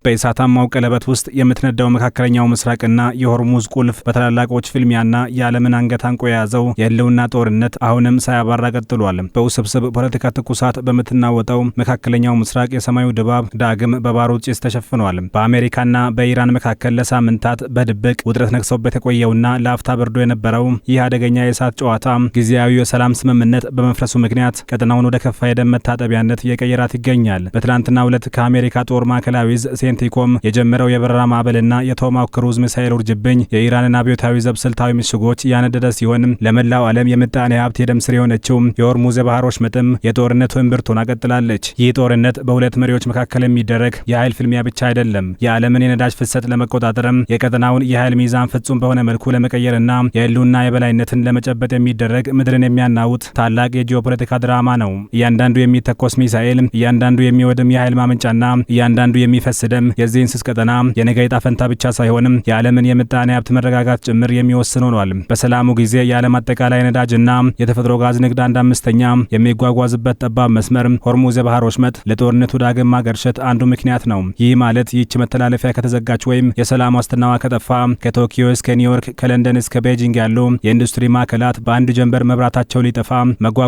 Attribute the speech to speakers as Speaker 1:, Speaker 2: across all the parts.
Speaker 1: በእሳታማው ቀለበት ውስጥ የምትነዳው መካከለኛው ምስራቅና የሆርሙዝ ቁልፍ በታላላቆች ፍልሚያና የዓለምን አንገት አንቆ የያዘው የህልውና ጦርነት አሁንም ሳያባራ ቀጥሏል። በውስብስብ ፖለቲካ ትኩሳት በምትናወጠው መካከለኛው ምስራቅ የሰማዩ ድባብ ዳግም በባሩድ ጭስ ተሸፍኗል። በአሜሪካና በኢራን መካከል ለሳምንታት በድብቅ ውጥረት ነግሶበት የቆየውና ለአፍታ በርዶ የነበረው ይህ አደገኛ የእሳት ጨዋታ ጊዜያዊ የሰላም ስምምነት በመፍረሱ ምክንያት ቀጠናውን ወደ ከፋ የደም መታጠቢያነት እየቀየራት ይገኛል። በትናንትናው ዕለት ከአሜሪካ ጦር ማዕከላዊ ዕዝ ሴንቲኮም የጀመረው የበረራ ማዕበልና የቶማሃውክ ክሩዝ ሚሳኤል ውርጅብኝ የኢራንን አብዮታዊ ዘብ ስልታዊ ምሽጎች ያነደደ ሲሆን ለመላው ዓለም የምጣኔ ሀብት የደም ስር የሆነችው የሆርሙዝ የባህር ወሽመጥም የጦርነቱ እምብርት ሆና ቀጥላለች። ይህ ጦርነት በሁለት መሪዎች መካከል የሚደረግ የኃይል ፍልሚያ ብቻ አይደለም። የዓለምን የነዳጅ ፍሰት ለመቆጣጠርም የቀጠናውን የኃይል ሚዛን ፍጹም በሆነ መልኩ ለመቀየርና የህልውና የበላይነትን ለመጨበጥ የሚደረግ ምድርን የሚያናውጥ ታላቅ የጂኦፖለቲካ ድራማ ነው። እያንዳንዱ የሚተኮስ ሚሳኤል፣ እያንዳንዱ የሚወድም የኃይል ማመንጫና እያንዳንዱ የሚፈስ ደም የዚህን ስስ ቀጠና የነገ ዕጣ ፈንታ ብቻ ሳይሆንም የዓለምን የምጣኔ ሀብት መረጋጋት ጭምር የሚወስን ሆኗል። በሰላሙ ጊዜ የዓለም አጠቃላይ ነዳጅና የተፈጥሮ ጋዝ ንግድ 1/5 የሚጓጓዝበት ጠባብ መስመር ሆርሙዝ የባህር ወሽመጥ ለጦርነቱ ዳግም ማገርሸት አንዱ ምክንያት ነው። ይህ ማለት ይህች መተላለፊያ ከተዘጋች ወይም የሰላም ዋስትናዋ ከጠፋ ከቶኪዮ እስከ ኒውዮርክ ከለንደን እስከ ቤጂንግ ያሉ የኢንዱስትሪ ማዕከላት በአንድ ጀንበር መብራታቸው ሊጠፋ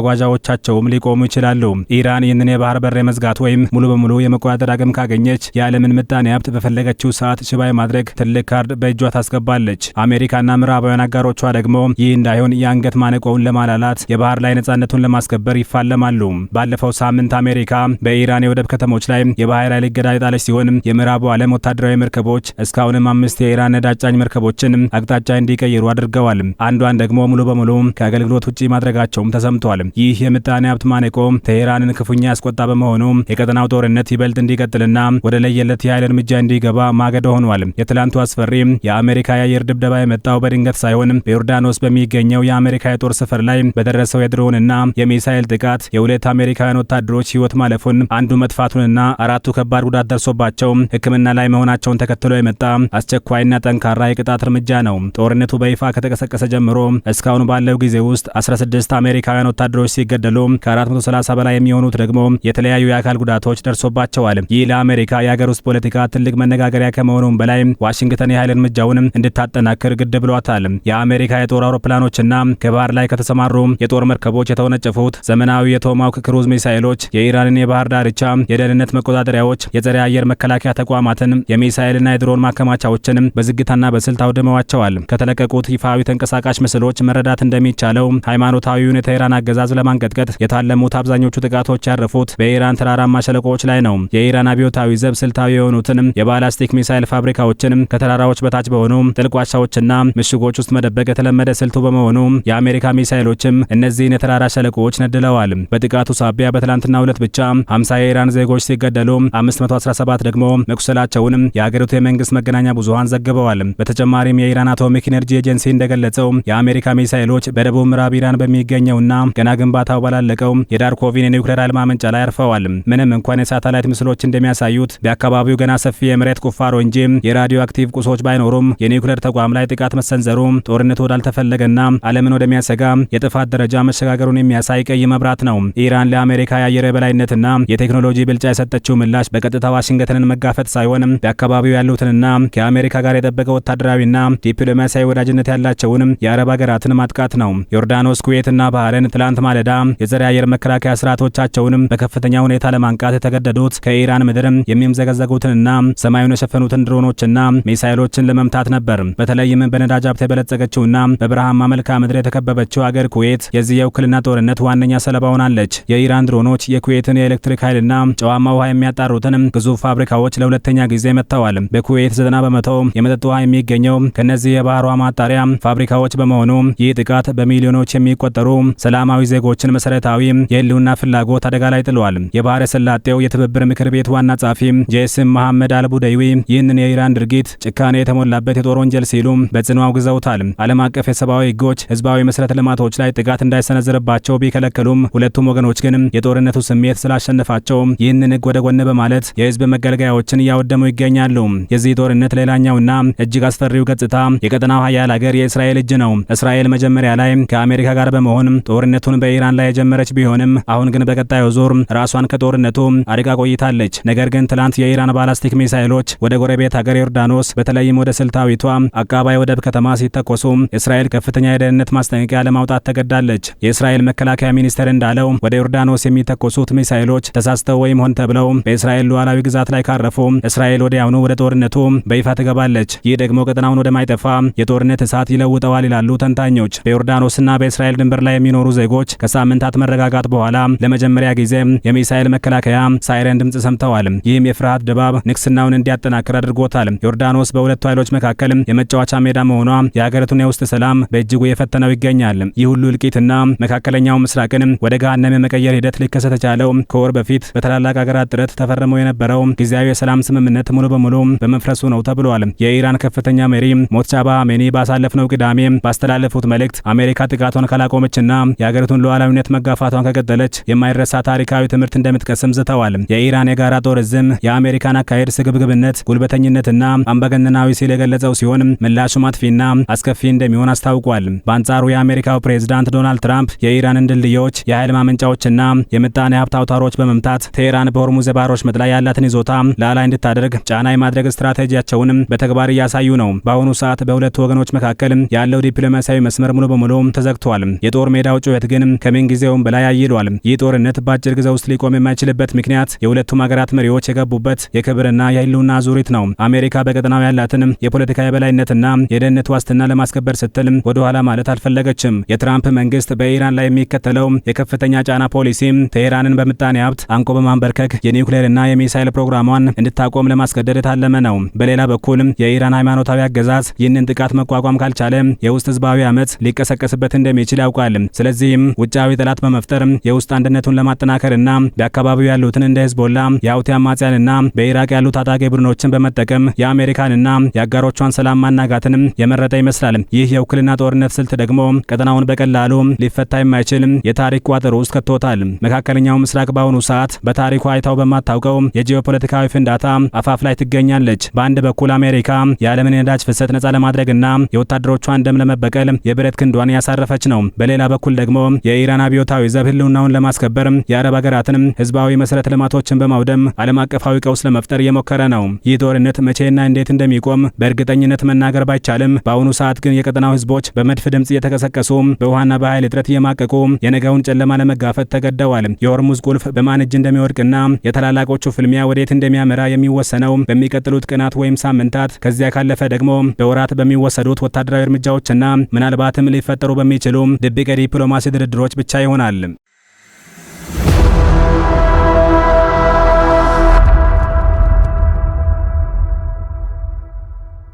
Speaker 1: መጓጓዣዎቻቸውም ሊቆሙ ይችላሉ። ኢራን ይህንን የባህር በር የመዝጋት ወይም ሙሉ በሙሉ የመቆጣጠር አቅም ካገኘች የዓለምን ምጣኔ ሀብት በፈለገችው ሰዓት ሽባ የማድረግ ትልቅ ካርድ በእጇ ታስገባለች። አሜሪካና ምዕራባውያን አጋሮቿ ደግሞ ይህ እንዳይሆን የአንገት ማነቆውን ለማላላት የባህር ላይ ነጻነቱን ለማስከበር ይፋለማሉ። ባለፈው ሳምንት አሜሪካ በኢራን የወደብ ከተሞች ላይ የባህር ኃይል እገዳ የጣለች ሲሆን የምዕራቡ ዓለም ወታደራዊ መርከቦች እስካሁንም 5 የኢራን ነዳጅ ጫኝ መርከቦችን አቅጣጫ እንዲቀይሩ አድርገዋል። አንዷን ደግሞ ሙሉ በሙሉ ከአገልግሎት ውጪ ማድረጋቸውም ተሰምቷል። ይህ የምጣኔ ሀብት ማነቆ ቴሄራንን ክፉኛ ያስቆጣ በመሆኑ የቀጠናው ጦርነት ይበልጥ እንዲቀጥልና ወደ ለየለት የኃይል እርምጃ እንዲገባ ማገዶ ሆኗል። የትላንቱ አስፈሪ የአሜሪካ የአየር ድብደባ የመጣው በድንገት ሳይሆን በዮርዳኖስ በሚገኘው የአሜሪካ የጦር ሰፈር ላይ በደረሰው የድሮንና የሚሳኤል ጥቃት የሁለት አሜሪካውያን ወታደሮች ሕይወት ማለፉን አንዱ መጥፋቱንና 4ቱ ከባድ ጉዳት ደርሶባቸው ሕክምና ላይ መሆናቸውን ተከትሎ የመጣ አስቸኳይና ጠንካራ የቅጣት እርምጃ ነው። ጦርነቱ በይፋ ከተቀሰቀሰ ጀምሮ እስካሁን ባለው ጊዜ ውስጥ 16 አሜሪካውያን ወታደሮች ሲገደሉ ከ430 በላይ የሚሆኑት ደግሞ የተለያዩ የአካል ጉዳቶች ደርሶባቸዋል። ይህ ለአሜሪካ የሀገር ውስጥ ፖለቲካ ትልቅ መነጋገሪያ ከመሆኑም በላይ ዋሽንግተን የኃይል እርምጃውን እንድታጠናክር ግድ ብሏታል። የአሜሪካ የጦር አውሮፕላኖችና ከባህር ላይ ከተሰማሩ የጦር መርከቦች የተወነጨፉት ዘመናዊ የቶማሃውክ ክሩዝ ሚሳኤሎች የኢራንን የባህር ዳርቻ የደህንነት መቆጣጠሪያዎች፣ የጸረ አየር መከላከያ ተቋማትን፣ የሚሳኤልና የድሮን ማከማቻዎችን በዝግታና በስልት አውድመዋቸዋል። ከተለቀቁት ይፋዊ ተንቀሳቃሽ ምስሎች መረዳት እንደሚቻለው ሃይማኖታዊውን የቴህራን አገዛዝ ለማንቀጥቀጥ የታለሙት አብዛኞቹ ጥቃቶች ያረፉት በኢራን ተራራማ ሸለቆዎች ላይ ነው። የኢራን አብዮታዊ ዘብ ስልታዊ የሆኑትን የባላስቲክ ሚሳኤል ፋብሪካዎችን ከተራራዎች በታች በሆኑ ጥልቅ ዋሻዎችና ምሽጎች ውስጥ መደበቅ የተለመደ ስልቱ በመሆኑ የአሜሪካ ሚሳኤሎችም እነዚህን የተራራ ሸለቆዎች ነድለዋል። በጥቃቱ ሳቢያ በትላንትናው ዕለት ብቻ 50 የኢራን ዜጎች ሲገደሉ 517 ደግሞ መቁሰላቸውን የሀገሪቱ የመንግስት መገናኛ ብዙሃን ዘግበዋል። በተጨማሪም የኢራን አቶሚክ ኤነርጂ ኤጀንሲ እንደገለጸው የአሜሪካ ሚሳኤሎች በደቡብ ምዕራብ ኢራን በሚገኘውና ገና ግንባታው ባላለቀው የዳርኮቪን የኒውክሌር ኃይል ማመንጫ ላይ አርፈዋል። ምንም እንኳን የሳተላይት ምስሎች እንደሚያሳዩት በአካባቢው ገና ሰፊ የመሬት ቁፋሮ እንጂ የራዲዮ አክቲቭ ቁሶች ባይኖሩም የኒውክሌር ተቋም ላይ ጥቃት መሰንዘሩ ጦርነቱ ወዳልተፈለገና ዓለምን ወደሚያሰጋ የጥፋት ደረጃ መሸጋገሩን የሚያሳይ ቀይ መብራት ነው። ኢራን ለአሜሪካ የአየር የበላይነትና የቴክኖሎጂ ብልጫ የሰጠችው ምላሽ በቀጥታ ዋሽንግተንን መጋፈጥ ሳይሆን በአካባቢው ያሉትንና ከአሜሪካ ጋር የጠበቀ ወታደራዊና ዲፕሎማሲያዊ ወዳጅነት ያላቸውን የአረብ ሀገራትን ማጥቃት ነው። ዮርዳኖስ፣ ኩዌትና ባህሬን ትላንት ማለዳ የዘር አየር መከላከያ ስርዓቶቻቸውን በከፍተኛ ሁኔታ ለማንቃት የተገደዱት ከኢራን ምድር የሚምዘገዘጉትንና ሰማዩን የሸፈኑትን ድሮኖችና ሚሳኤሎችን ለመምታት ነበር። በተለይም በነዳጅ ሀብት የበለጸገችውና በበረሃማ መልክዓ ምድር የተከበበችው ሀገር ኩዌት የዚህ የውክልና ጦርነት ዋነኛ ሰለባ ሆናለች። የኢራን ድሮኖች የኩዌትን የኤሌክትሪክ ኃይልና ጨዋማ ውሃ የሚያጣሩትን ግዙፍ ፋብሪካዎች ለሁለተኛ ጊዜ መጥተዋል። በኩዌት 90% የመጠጥ ውሃ የሚገኘው ከነዚህ የባህር ውሃ ማጣሪያ ፋብሪካዎች በመሆኑ ይህ ጥቃት በሚሊዮኖች የሚቆጠሩ ሰላማዊ ዜጎችን መሰረታዊ የህልውና ፍላጎት አደጋ ላይ ጥሏል። የባህረ ሰላጤው የትብብር ምክር ቤት ዋና ጸሐፊ ጄሲም መሐመድ አልቡደይዊ ይህንን የኢራን ድርጊት ጭካኔ የተሞላበት የጦር ወንጀል ሲሉ በጽኑ አውግዘውታል። ዓለም አቀፍ የሰብአዊ ህጎች ህዝባዊ መሰረተ ልማቶች ላይ ጥቃት እንዳይሰነዝርባቸው ቢከለከሉም ሁለቱም ወገኖች ግን የጦርነቱ ስሜት ስላሸነፋቸው ይህንን ህግ ወደ ጎን በማለት የህዝብ መገልገያዎችን እያወደሙ ይገኛሉ። የዚህ ጦርነት ሌላኛውና እጅግ አስፈሪው ገጽታ የቀጠናው ሀያል ሀገር የእስራኤል እጅ ነው። እስራኤል መጀመሪያ ላይ ከአሜሪካ ጋር በመሆን ጦርነቱን በኢራን ላይ የጀመረች ቢሆንም አሁን ግን በቀጣዩ ዙር ራሷን ከጦርነቱ አርቃ ቆይታለች። ነገር ግን ትላንት የኢራን ባላስቲክ ሚሳኤሎች ወደ ጎረቤት ሀገር ዮርዳኖስ በተለይም ወደ ስልታዊቷ አቃባይ ወደብ ከተማ ሲተኮሱ እስራኤል ከፍተኛ የደህንነት ማስጠንቀቂያ ለማውጣት ተገዳለች። የእስራኤል መከላከያ ሚኒስቴር እንዳለው ወደ ዮርዳኖስ የሚተኮሱት ሚሳኤሎች ተሳስተው ወይም ሆን ተብለው በእስራኤል ሉዓላዊ ግዛት ላይ ካረፉ እስራኤል ወዲያውኑ ወደ ጦርነቱ በይፋ ትገባለች። ይህ ደግሞ ቀጠናውን ወደማይጠፋ የጦርነት እሳት ይለውጠዋል ይላሉ ተንታኞች። በዮርዳኖስና በእስራኤል ድንበር ላይ የሚኖሩ ዜጎች ከሳምንታት መረጋጋት በኋላ ለመጀመሪያ ጊዜ የሚሳኤል መከላከያ ሳይረን ድምጽ ሰምተዋል። ይህም የፍርሃት ድባብ ንግስናውን እንዲያጠናክር አድርጎታል። ዮርዳኖስ በሁለቱ ኃይሎች መካከል የመጫወቻ ሜዳ መሆኗ የሀገሪቱን የውስጥ ሰላም በእጅጉ የፈተነው ይገኛል። ይህ ሁሉ እልቂትና መካከለኛው ምስራቅን ወደ ገሃነም የመቀየር ሂደት ሊከሰት የቻለው ከወር በፊት በታላላቅ ሀገራት ጥረት ተፈርሞ የነበረው ጊዜያዊ የሰላም ስምምነት ሙሉ በሙሉ በመፍረሱ ነው ተብሏል። የኢራን ከፍተኛ መሪ ሞጅተባ ኻሜኒ ባሳለፍነው ቅዳሜ ባስተላለፉት መልእክት አሜሪካ ጥቃቷን ካላቆመችና የሀገሪቱን ሉዓላዊነት መጋፋቷን ከቀጠለች የማይረሳ ታሪካዊ ትምህርት እንደምትቀስም ዝተዋል። የኢራን የጋራ ጦር ዕዝም የአሜሪካን አካሄድ ስግብግብነት፣ ጉልበተኝነትና አምባገነናዊ ሲል የገለጸው ሲሆን ምላሹ ማጥፊና አስከፊ እንደሚሆን አስታውቋል። በአንጻሩ የአሜሪካው ፕሬዝዳንት ዶናልድ ትራምፕ የኢራንን ድልድዮች፣ የኃይል ማመንጫዎችና የምጣኔ ሀብት አውታሮች በመምታት ቴህራን በሆርሙዝ የባህር ወሽመጥ ላይ ያላትን ይዞታ ላላ እንድታደርግ ጫና የማድረግ ስትራቴጂያቸውን በተግባር እያሳዩ ነው። በአሁኑ ሰዓት በሁለቱ ወገኖች መካከል ያለው ዲፕሎማሲያዊ መስመር ሙሉ በሙሉ ተዘግቷል። የጦር ሜዳው ጩኸት ግን ከምን ጊዜውም በላይ አይሏል። ይህ ጦርነት በአጭር ጊዜ ውስጥ ሊቆም የማይችልበት ምክንያት የሁለቱም ሀገራት መሪዎች የገቡበት የክብርና የህልውና አዙሪት ነው። አሜሪካ በቀጠናው ያላትን የፖለቲካ የበላይነትና የደህንነት ዋስትና ለማስከበር ስትል ወደ ኋላ ማለት አልፈለገችም። የትራምፕ መንግስት በኢራን ላይ የሚከተለው የከፍተኛ ጫና ፖሊሲ ቴህራንን በምጣኔ ሀብት አንቆ በማንበርከክ የኒውክሌርና የሚሳይል ፕሮግራሟን እንድታቆም ለማስገደድ የታለመ ነው። በሌላ በኩል የኢራን ሃይማኖታዊ አገዛዝ ይህንን ጥቃት መቋቋም ካልቻለ የውስጥ ህዝባዊ አመጽ ሊቀሰቀስበት እንደሚችል ያውቃል። ስለዚህም ውጫዊ ጠላት በመፍጠር የውስጥ አንድነቱን ለማጠናከርና በአካባቢው ያሉትን እንደ ሂዝቦላ፣ የሁቲ አማጽያንና በኢራቅ ያሉ ታጣቂ ቡድኖችን በመጠቀም የአሜሪካንና የአጋሮቿን ሰላም ማናጋትን የመረጠ ይመስላል። ይህ የውክልና ጦርነት ስልት ደግሞ ቀጠናውን በቀላሉ ሊፈታ የማይችል የታሪክ ቋጠሮ ውስጥ ከቶታል። መካከለኛው ምስራቅ በአሁኑ ሰዓት በታሪኩ አይታው በማታውቀው የጂኦፖለቲካዊ ፍንዳታ አፋፍ ላይ ትገኛለች። በአንድ በኩል አሜሪካ የዓለምን የነዳጅ ፍሰት ነጻ ለማድረግና የወታደሮቿን ደም ለመበቀል የብረት ክንዷን ያሳረፈች ነው። በሌላ በኩል ደግሞ የኢራን አብዮታዊ ዘብ ህልውናውን ለማስከበር የአረብ ሀገራትን ህዝባዊ መሰረተ ልማቶችን በማውደም ዓለም አቀፋዊ ቀውስ ለመፍጠር እየሞከረ ነው። ይህ ጦርነት መቼና እንዴት እንደሚቆም በእርግጠኝነት መናገር ባይቻልም በአሁኑ ሰዓት ግን የቀጠናው ህዝቦች በመድፍ ድምጽ እየተቀሰቀሱ በውሃና በኃይል እጥረት እየማቀቁ የነገውን ጨለማ ለመጋፈጥ ተገደዋል። የሆርሙዝ ቁልፍ በማን እጅ እንደሚወድቅና የታላላቆቹ ፍልሚያ ወዴት እንደሚያመራ የሚወሰነው በሚቀጥሉት ቀናት ወይም ሳምንታት፣ ከዚያ ካለፈ ደግሞ በወራት በሚወሰዱት ወታደራዊ እርምጃዎችና ምናልባትም ሊፈጠሩ በሚችሉ ድብቅ የዲፕሎማሲ ድርድሮች ብቻ ይሆናል።